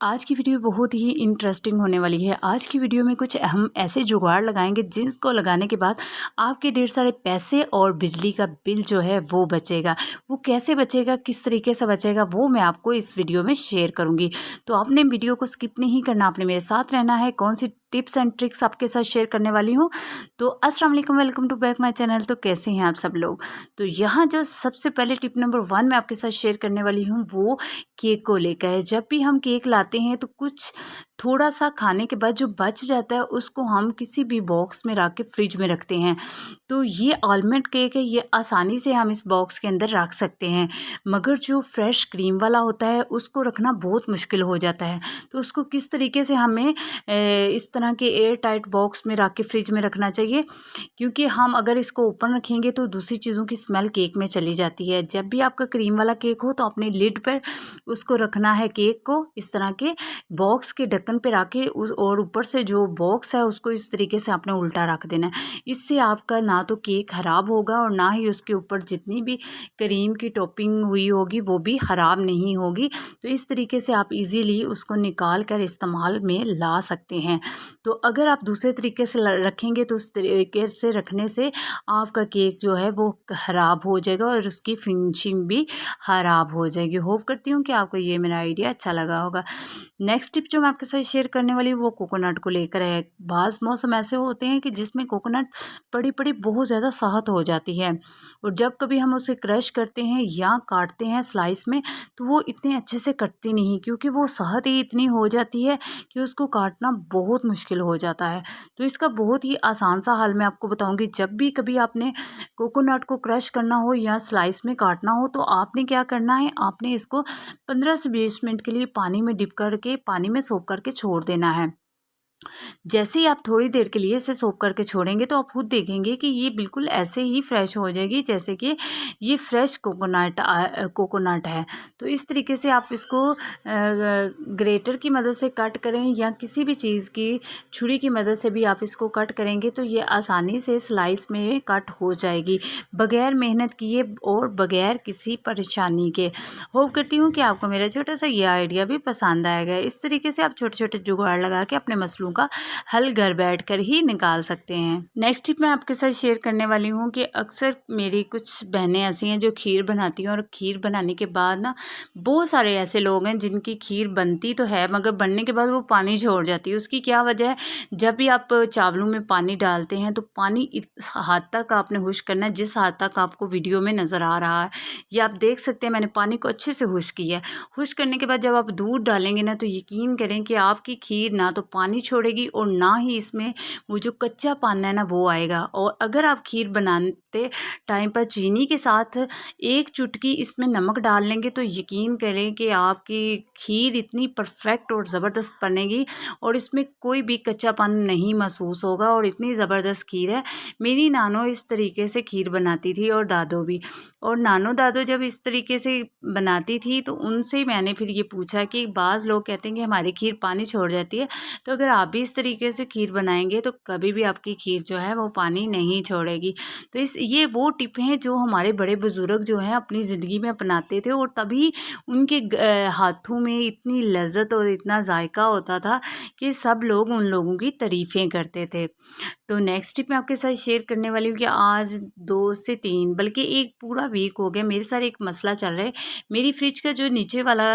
आज की वीडियो बहुत ही इंटरेस्टिंग होने वाली है। आज की वीडियो में कुछ हम ऐसे जुगाड़ लगाएंगे जिसको लगाने के बाद आपके ढेर सारे पैसे और बिजली का बिल जो है वो बचेगा। वो कैसे बचेगा, किस तरीके से बचेगा, वो मैं आपको इस वीडियो में शेयर करूंगी। तो आपने वीडियो को स्किप नहीं करना, आपने मेरे साथ रहना है। कौन सी टिप्स एंड ट्रिक्स आपके साथ शेयर करने वाली हूँ। तो अस्सलाम वालेकुम, welcome to back my channel. तो कैसे हैं आप सब लोग। तो यहाँ जो सबसे पहले टिप नंबर 1 मैं आपके साथ शेयर करने वाली हूँ वो केक को लेकर है। जब भी हम केक लाते हैं तो कुछ थोड़ा सा खाने के बाद जो बच जाता है उसको हम किसी भी बॉक्स में रख के फ्रिज में रखते हैं। तो ये आलमंड केक है, ये आसानी से हम इस बॉक्स के अंदर रख सकते हैं। मगर जो फ्रेश क्रीम वाला होता है उसको रखना बहुत मुश्किल हो जाता है। तो उसको किस तरीके से हमें इस तरह के एयर टाइट बॉक्स में रख के फ्रिज में रखना चाहिए, क्योंकि हम अगर इसको ओपन रखेंगे तो दूसरी चीज़ों की स्मेल केक में चली जाती है। जब भी आपका क्रीम वाला केक हो तो अपने लिड पर उसको रखना है, केक को इस तरह के बॉक्स के ढक्कन पे रख के उस और ऊपर से जो बॉक्स है उसको इस तरीके से आपने उल्टा रख देना है। इससे आपका ना तो केक ख़राब होगा और ना ही उसके ऊपर जितनी भी क्रीम की टॉपिंग हुई होगी वो भी ख़राब नहीं होगी। तो इस तरीके से आप इजीली उसको निकाल कर इस्तेमाल में ला सकते हैं। तो अगर आप दूसरे तरीके से रखेंगे तो उस तरीके से रखने से आपका केक जो है वो ख़राब हो जाएगा और उसकी फिनिशिंग भी ख़राब हो जाएगी। होप करती हूँ कि आपको ये मेरा आइडिया अच्छा लगा होगा। नेक्स्ट टिप जो मैं आपके साथ शेयर करने वाली हूँ वो कोकोनट को लेकर है। बाज़ मौसम ऐसे होते हैं कि जिसमें कोकोनट पड़ी पड़ी बहुत ज़्यादा सख्त हो जाती है और जब कभी हम उसे क्रश करते हैं या काटते हैं स्लाइस में तो वो इतने अच्छे से कटती नहीं, क्योंकि वो सख्त ही इतनी हो जाती है कि उसको काटना बहुत मुश्किल हो जाता है। तो इसका बहुत ही आसान सा हल मैं आपको बताऊंगी। जब भी कभी आपने कोकोनट को क्रश करना हो या स्लाइस में काटना हो तो आपने क्या करना है, आपने इसको 15 से 20 मिनट के लिए पानी में डिप करके, पानी में सोक करके छोड़ देना है। जैसे ही आप थोड़ी देर के लिए इसे सोक करके छोड़ेंगे तो आप खुद देखेंगे कि ये बिल्कुल ऐसे ही फ्रेश हो जाएगी जैसे कि ये फ्रेश कोकोनट है। तो इस तरीके से आप इसको ग्रेटर की मदद से कट करें या किसी भी चीज़ की छुरी की मदद से भी आप इसको कट करेंगे तो ये आसानी से स्लाइस में कट हो जाएगी, बगैर मेहनत किए और बगैर किसी परेशानी के। होप करती हूँ कि आपको मेरा छोटा सा ये आइडिया भी पसंद आएगा। इस तरीके से आप छोटे छोटे जुगाड़ लगा के अपने मसलों का हल घर बैठ कर ही निकाल सकते हैं। नेक्स्ट टिप मैं आपके साथ शेयर करने वाली हूँ कि अक्सर मेरी कुछ बहनें ऐसी हैं जो खीर बनाती हैं और खीर बनाने के बाद ना बहुत सारे ऐसे लोग हैं जिनकी खीर बनती तो है मगर बनने के बाद वो पानी छोड़ जाती है। उसकी क्या वजह है, जब भी आप चावलों में पानी डालते हैं तो पानी इस हद तक आपने खुश्क करना है जिस हद तक आपको वीडियो में नज़र आ रहा है। ये आप देख सकते हैं, मैंने पानी को अच्छे से खुश्क किया है। खुश्क करने के बाद जब आप दूध डालेंगे ना तो यकीन करें कि आपकी खीर ना तो पानी छोड़ेगी और ना ही इसमें वो जो कच्चा पानी है ना वो आएगा। और अगर आप खीर बनाते टाइम पर चीनी के साथ एक चुटकी इसमें नमक डाल लेंगे तो यकीन करें कि आपकी खीर इतनी परफेक्ट और ज़बरदस्त बनेगी और इसमें कोई भी कच्चापन नहीं महसूस होगा और इतनी ज़बरदस्त खीर है। मेरी नानो इस तरीके से खीर बनाती थी और दादो भी। और नानो दादो जब इस तरीके से बनाती थी तो उनसे मैंने फिर ये पूछा कि बाज़ लोग कहते हैं कि हमारी खीर पानी छोड़ जाती है, तो अगर आप भी इस तरीके से खीर बनाएंगे तो कभी भी आपकी खीर जो है वो पानी नहीं छोड़ेगी। तो ये वो टिप हैं जो हमारे बड़े बुज़ुर्ग जो हैं अपनी ज़िंदगी में अपनाते थे और तभी उनके हाथों में इतनी लज्जत और इतना जायका होता था कि सब लोग उन लोगों की तारीफ़ें करते थे। तो नेक्स्ट टिप मैं आपके साथ शेयर करने वाली हूँ कि आज 2 से 3 बल्कि एक पूरा वीक हो गया मेरे साथ एक मसला चल रहा है। मेरी फ्रिज का जो नीचे वाला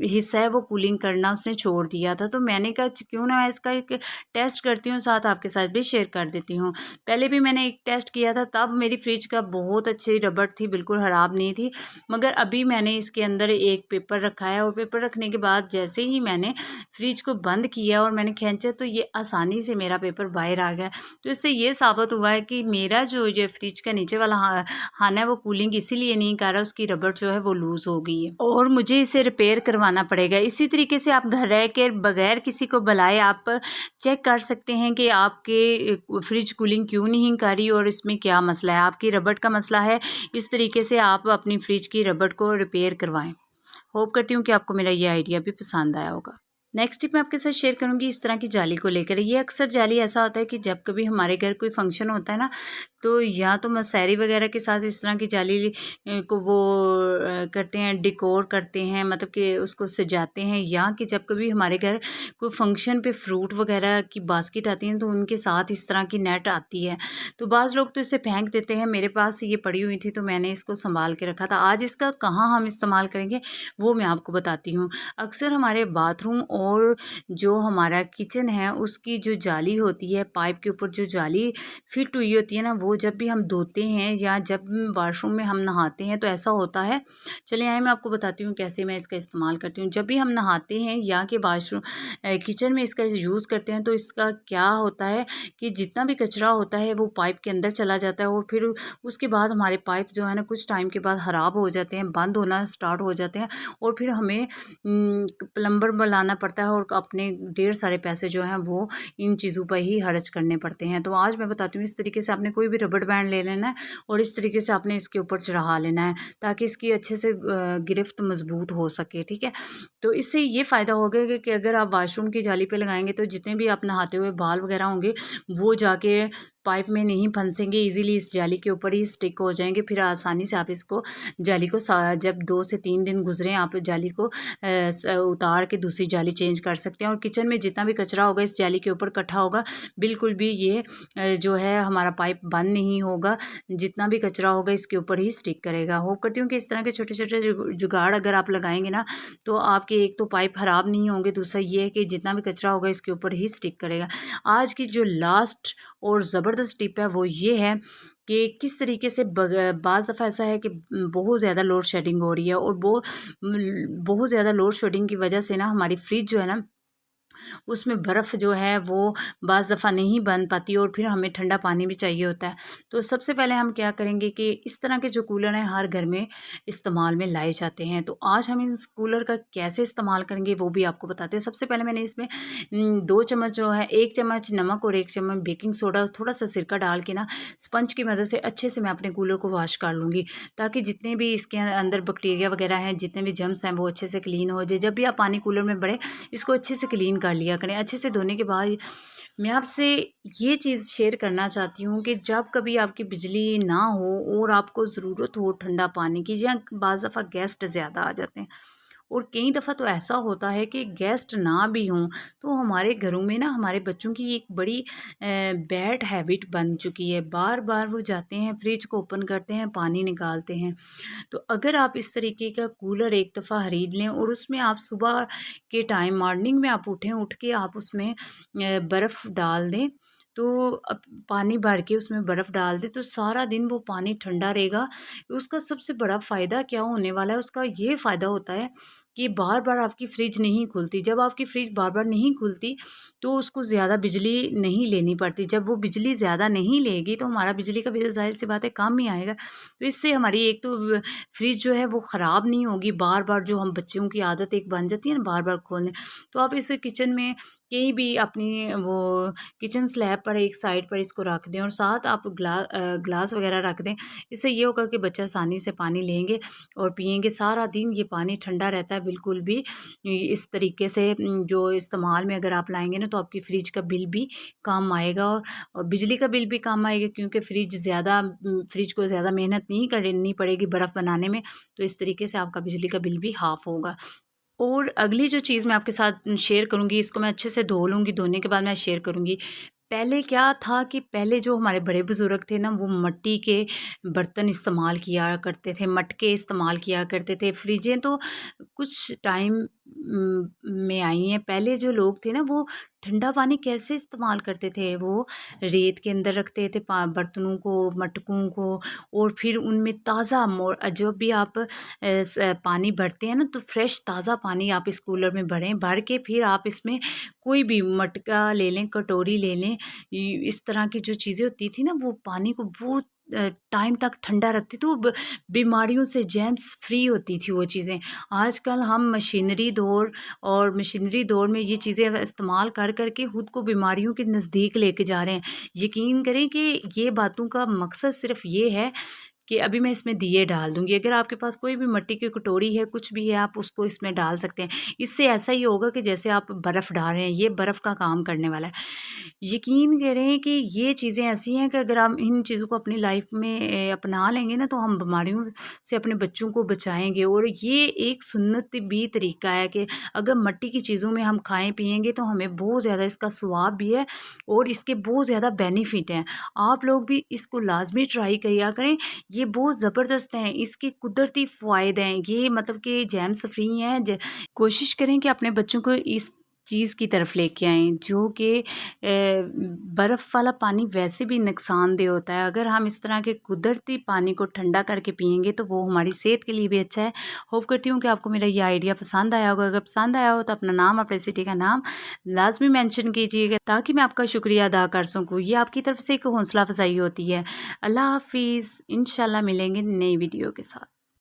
हिस्सा है वो कूलिंग करना उसने छोड़ दिया था। तो मैंने कहा क्यों ना मैं इसका एक टेस्ट करती हूँ, साथ आपके साथ भी शेयर कर देती हूँ। पहले भी मैंने एक टेस्ट किया था, तब मेरी फ्रिज का बहुत अच्छी रबड़ थी, बिल्कुल ख़राब नहीं थी। मगर अभी मैंने इसके अंदर एक पेपर रखा है और पेपर रखने के बाद जैसे ही मैंने फ्रिज को बंद किया और मैंने खींचा तो ये आसानी से मेरा पेपर बाहर आ गया। तो इससे ये साबित हुआ है कि मेरा जो ये फ्रिज का नीचे वाला खाना है वो कूलिंग इसीलिए नहीं कर रहा, उसकी रबड़ जो है वो लूज़ हो गई है और मुझे इसे रिपेयर करवाना पड़ेगा। इसी तरीके से आप घर रह के बगैर किसी को बुलाए आप चेक कर सकते हैं कि आपके फ्रिज कूलिंग क्यों नहीं कर रही और इसमें क्या मसला है। आपकी रबड़ का मसला है, इस तरीके से आप अपनी फ्रिज की रबड़ को रिपेयर करवाएं। होप करती हूँ कि आपको मेरा ये आइडिया भी पसंद आया होगा। नेक्स्ट टिप मैं आपके साथ शेयर करूंगी इस तरह की जाली को लेकर। ये अक्सर जाली ऐसा होता है कि जब कभी हमारे घर कोई फंक्शन होता है ना तो या तो मसहरी वगैरह के साथ इस तरह की जाली को वो करते हैं, डेकोर करते हैं, मतलब कि उसको सजाते हैं, या कि जब कभी हमारे घर कोई फंक्शन पे फ्रूट वगैरह की बास्केट आती है तो उनके साथ इस तरह की नेट आती है। तो बाज़ लोग तो इसे फेंक देते हैं, मेरे पास ये पड़ी हुई थी तो मैंने इसको संभाल के रखा था। आज इसका कहाँ हम इस्तेमाल करेंगे वो मैं आपको बताती हूँ। अक्सर हमारे बाथरूम और जो हमारा किचन है उसकी जो जाली होती है, पाइप के ऊपर जो जाली फिट हुई होती है ना, वो जब भी हम धोते हैं या जब वॉशरूम में हम नहाते हैं तो ऐसा होता है। चलिए आइए मैं आपको बताती हूँ कैसे मैं इसका इस्तेमाल करती हूँ। जब भी हम नहाते हैं या कि वॉशरूम किचन में इसका यूज़ करते हैं तो इसका क्या होता है कि जितना भी कचरा होता है वो पाइप के अंदर चला जाता है, और फिर उसके बाद हमारे पाइप जो है ना कुछ टाइम के बाद ख़राब हो जाते हैं, बंद होना स्टार्ट हो जाते हैं, और फिर हमें प्लम्बर बुलाना पड़ता है और अपने ढेर सारे पैसे जो हैं वो इन चीज़ों पर ही खर्च करने पड़ते हैं। तो आज मैं बताती हूँ इस तरीके से आपने कोई भी रबड़ बैंड ले लेना है और इस तरीके से आपने इसके ऊपर चढ़ा लेना है ताकि इसकी अच्छे से गिरफ्त मजबूत हो सके। ठीक है, तो इससे ये फ़ायदा होगा कि अगर आप वाशरूम की जाली पे लगाएंगे तो जितने भी आप नहाते हुए बाल वगैरह होंगे वो जाके पाइप में नहीं फंसेंगे, इजीली इस जाली के ऊपर ही स्टिक हो जाएंगे। फिर आसानी से आप इसको जाली को जब 2 से 3 दिन गुजरे आप जाली को उतार के दूसरी जाली चेंज कर सकते हैं। और किचन में जितना भी कचरा होगा इस जाली के ऊपर इकट्ठा होगा, बिल्कुल भी ये जो है हमारा पाइप बंद नहीं होगा, जितना भी कचरा होगा इसके ऊपर ही स्टिक करेगा। होप करती हूँ कि इस तरह के छोटे छोटे जुगाड़ अगर आप लगाएंगे ना तो आपके एक तो पाइप ख़राब नहीं होंगे, दूसरा ये है कि जितना भी कचरा होगा इसके ऊपर ही स्टिक करेगा। आज की जो लास्ट और ज़बरदस्त टिप है वो ये है कि किस तरीके से बाज़ दफ़ा ऐसा है कि बहुत ज़्यादा लोड शेडिंग हो रही है, और बहुत ज़्यादा लोड शेडिंग की वजह से ना हमारी फ्रिज जो है ना उसमें बर्फ़ जो है वो बाज़ दफ़ा नहीं बन पाती और फिर हमें ठंडा पानी भी चाहिए होता है। तो सबसे पहले हम क्या करेंगे कि इस तरह के जो कूलर हैं हर घर में इस्तेमाल में लाए जाते हैं। तो आज हम इस कूलर का कैसे इस्तेमाल करेंगे वो भी आपको बताते हैं। सबसे पहले मैंने इसमें 2 चम्मच जो है, 1 चम्मच नमक और 1 चम्मच बेकिंग सोडा, थोड़ा सा सिरका डाल के ना स्पंज की मदद से अच्छे से मैं अपने कूलर को वॉश कर लूँगी, ताकि जितने भी इसके अंदर बैक्टीरिया वगैरह हैं, जितने भी जर्म्स हैं वो अच्छे से क्लीन हो जाए। जब भी आप पानी कूलर में भरें इसको अच्छे से क्लीन कर लिया करें। अच्छे से धोने के बाद मैं आपसे ये चीज़ शेयर करना चाहती हूँ कि जब कभी आपकी बिजली ना हो और आपको ज़रूरत हो ठंडा पानी की, या बाज़ दफ़ा गेस्ट ज़्यादा आ जाते हैं, और कई दफ़ा तो ऐसा होता है कि गेस्ट ना भी हों तो हमारे घरों में ना हमारे बच्चों की एक बड़ी बैड हैबिट बन चुकी है। बार बार वो जाते हैं फ्रिज को ओपन करते हैं, पानी निकालते हैं। तो अगर आप इस तरीके का कूलर एक दफ़ा ख़रीद लें और उसमें आप सुबह के टाइम मॉर्निंग में आप उठें, उठ के आप उसमें बर्फ़ डाल दें, तो अब पानी भर के उसमें बर्फ़ डाल दें तो सारा दिन वो पानी ठंडा रहेगा। उसका सबसे बड़ा फ़ायदा क्या होने वाला है, उसका ये फ़ायदा होता है कि बार बार आपकी फ्रिज नहीं खुलती। जब आपकी फ्रिज बार बार नहीं खुलती तो उसको ज़्यादा बिजली नहीं लेनी पड़ती। जब वो बिजली ज़्यादा नहीं लेगी तो हमारा बिजली का बिल ज़ाहिर सी बात है कम ही आएगा। तो इससे हमारी एक तो फ्रिज जो है वो ख़राब नहीं होगी। बार बार जो हम बच्चों की आदत एक बन जाती है ना बार बार खोलने, तो आप इसे किचन में कहीं भी अपनी वो किचन स्लैब पर एक साइड पर इसको रख दें और साथ आप ग्लास वगैरह रख दें। इससे ये होगा कि बच्चा आसानी से पानी लेंगे और पिएंगे। सारा दिन ये पानी ठंडा रहता है। बिल्कुल भी इस तरीके से जो इस्तेमाल में अगर आप लाएंगे ना तो आपकी फ्रिज का बिल भी कम आएगा, और बिजली का बिल भी कम आएगा, क्योंकि फ्रिज को ज़्यादा मेहनत नहीं करनी पड़ेगी बर्फ़ बनाने में। तो इस तरीके से आपका बिजली का बिल भी हाफ़ होगा। और अगली जो चीज़ मैं आपके साथ शेयर करूँगी, इसको मैं अच्छे से धो लूँगी, धोने के बाद मैं शेयर करूँगी। पहले क्या था कि पहले जो हमारे बड़े बुज़ुर्ग थे ना वो मिट्टी के बर्तन इस्तेमाल किया करते थे, मटके इस्तेमाल किया करते थे। फ्रिजें तो कुछ टाइम में आई हैं। पहले जो लोग थे ना वो ठंडा पानी कैसे इस्तेमाल करते थे, वो रेत के अंदर रखते थे बर्तनों को, मटकों को, और फिर उनमें ताज़ा जो भी आप पानी भरते हैं ना तो फ्रेश ताज़ा पानी आप इस कूलर में भरें। भर के फिर आप इसमें कोई भी मटका ले लें, कटोरी ले लें, इस तरह की जो चीज़ें होती थी ना वो पानी को बहुत टाइम तक ठंडा रखती, तो बीमारियों से जर्म्स फ्री होती थी वो चीज़ें। आजकल हम मशीनरी दौर में ये चीज़ें इस्तेमाल कर कर के खुद को बीमारियों के नज़दीक लेके जा रहे हैं। यकीन करें कि ये बातों का मकसद सिर्फ ये है कि अभी मैं इसमें दिए डाल दूँगी। अगर आपके पास कोई भी मिट्टी की कटोरी है, कुछ भी है, आप उसको इसमें डाल सकते हैं। इससे ऐसा ही होगा कि जैसे आप बर्फ़ डाल रहे हैं, ये बर्फ़ का काम करने वाला है। यकीन करें कि ये चीज़ें ऐसी हैं कि अगर हम इन चीज़ों को अपनी लाइफ में अपना लेंगे ना, तो हम बीमारियों से अपने बच्चों को बचाएँगे। और ये एक सुन्नत भी तरीका है कि अगर मिट्टी की चीज़ों में हम खाएँ पिएँगे तो हमें बहुत ज़्यादा इसका स्वाब भी है और इसके बहुत ज़्यादा बेनिफिट हैं। आप लोग भी इसको लाज़मी ट्राई किया करें। ये बहुत ज़बरदस्त हैं, इसके कुदरती फ़ायदे हैं। ये मतलब कि जर्म्स फ्री हैं। कोशिश करें कि अपने बच्चों को इस चीज़ की तरफ लेके आएँ, जो कि बर्फ़ वाला पानी वैसे भी नुकसानदेह होता है। अगर हम इस तरह के कुदरती पानी को ठंडा करके पिएँगे तो वो हमारी सेहत के लिए भी अच्छा है। होप करती हूँ कि आपको मेरा ये आइडिया पसंद आया होगा। अगर पसंद आया हो तो अपना नाम, अपनी सिटी का नाम लाज़मी मेंशन कीजिएगा, ताकि मैं आपका शुक्रिया अदा कर सकूँ। ये आपकी तरफ से एक हौसला अफ़ज़ाई होती है। अल्लाह हाफ़िज़। इंशाल्लाह मिलेंगे नई वीडियो के साथ।